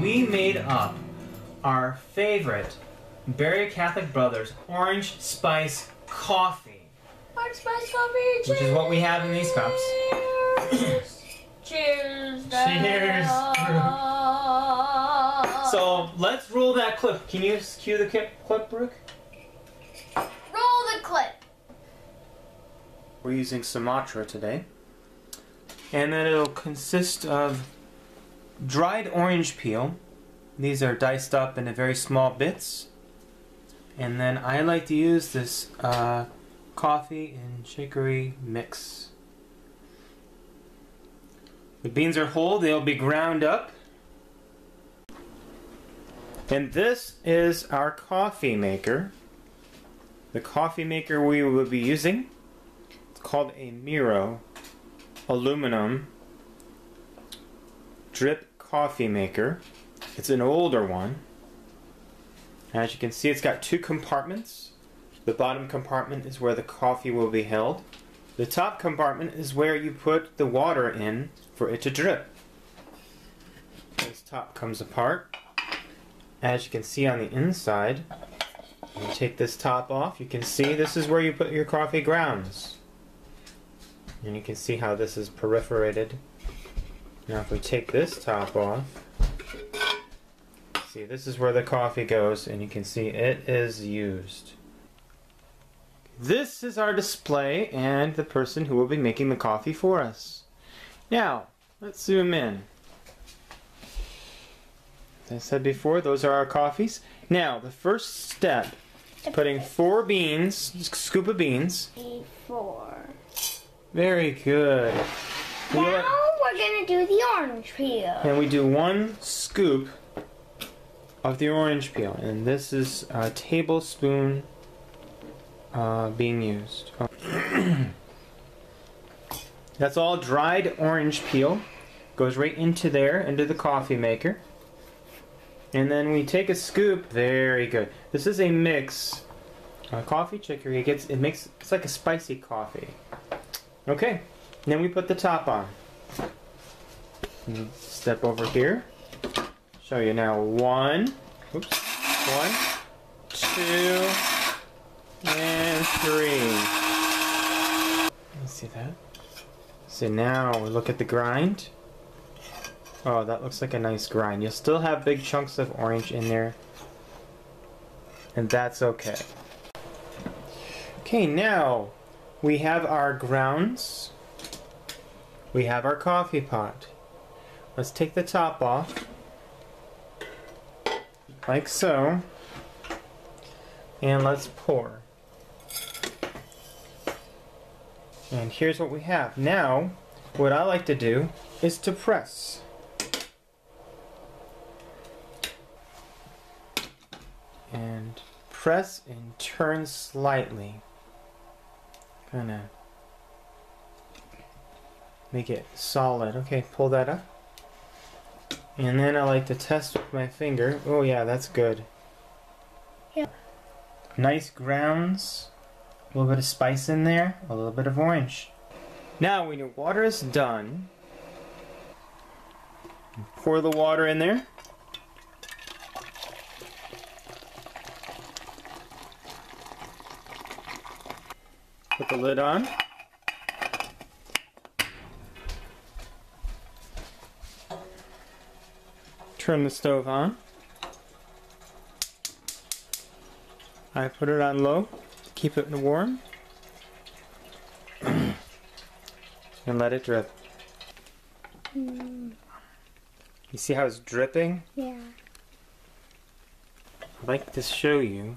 we made up our favorite Berry Catholic Brothers Orange Spice Coffee. Orange Spice Coffee, cheers! Which is what we have in these cups. Cheers! Cheers! So let's roll that clip. Can you cue the clip, Baruch? Roll the clip! We're using Sumatra today. And then it'll consist of dried orange peel. These are diced up into very small bits. And then I like to use this coffee and chicory mix. The beans are whole, they'll be ground up. And this is our coffee maker. The coffee maker we will be using, it's called a Miro aluminum drip coffee maker. It's an older one. As you can see, it's got two compartments. The bottom compartment is where the coffee will be held. The top compartment is where you put the water in for it to drip. This top comes apart. As you can see on the inside, when you take this top off, you can see this is where you put your coffee grounds. And you can see how this is perforated. Now if we take this top off, see, this is where the coffee goes, and you can see it is used. This is our display and the person who will be making the coffee for us. Now, let's zoom in. As I said before, those are our coffees. Now, the first step is putting 4 beans, scoop of beans. 4. Very good. Now we're going to do the orange peel. And we do 1 scoop of the orange peel, and this is a tablespoon being used. That's all dried orange peel. Goes right into there, into the coffee maker. And then we take a scoop. Very good. This is a mix. Coffee chicory. It's like a spicy coffee. Okay. And then we put the top on. Step over here. Show you now. 1, 2, and 3. You see that? So now we look at the grind. Oh, that looks like a nice grind. You'll still have big chunks of orange in there, and that's okay. Okay, now we have our grounds. We have our coffee pot. Let's take the top off. Like so, and let's pour. And here's what we have. Now, what I like to do is to press. And press and turn slightly. Kinda make it solid. Okay, pull that up. And then I like to test with my finger. Oh yeah, that's good. Yeah. Nice grounds. A little bit of spice in there. A little bit of orange. Now when your water is done, pour the water in there. Put the lid on. Turn the stove on. I put it on low, keep it warm, and let it drip. You see how it's dripping? Yeah. I'd like to show you.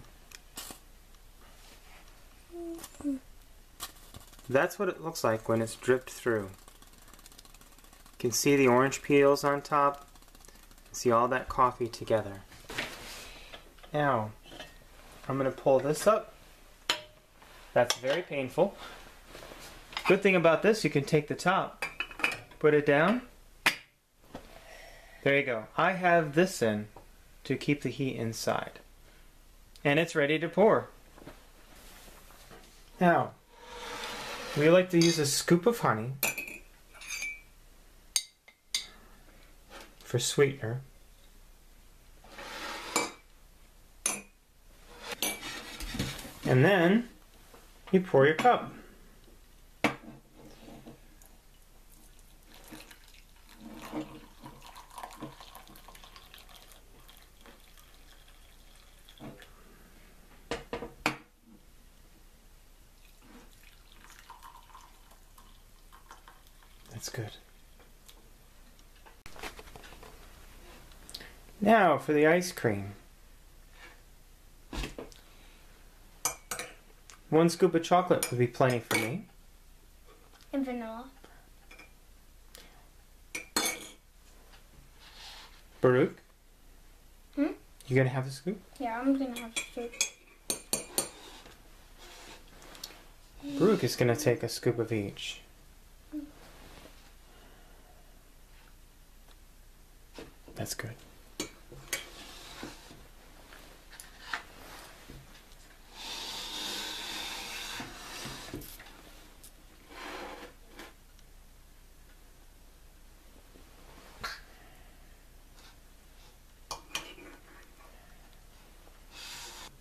That's what it looks like when it's dripped through. You can see the orange peels on top. See all that coffee together. Now, I'm going to pull this up. That's very painful. Good thing about this, you can take the top, put it down. There you go. I have this in to keep the heat inside. And it's ready to pour. Now, we like to use a scoop of honey for sweetener. And then you pour your cup. That's good. Now for the ice cream. 1 scoop of chocolate would be plenty for me. And vanilla. Baruch? Hmm? You gonna have a scoop? Yeah, I'm gonna have soup. Baruch is gonna take a scoop of each. That's good.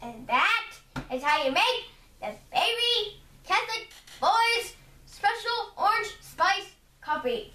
And that is how you make the Baby Catholic Boys Special Orange Spice Coffee.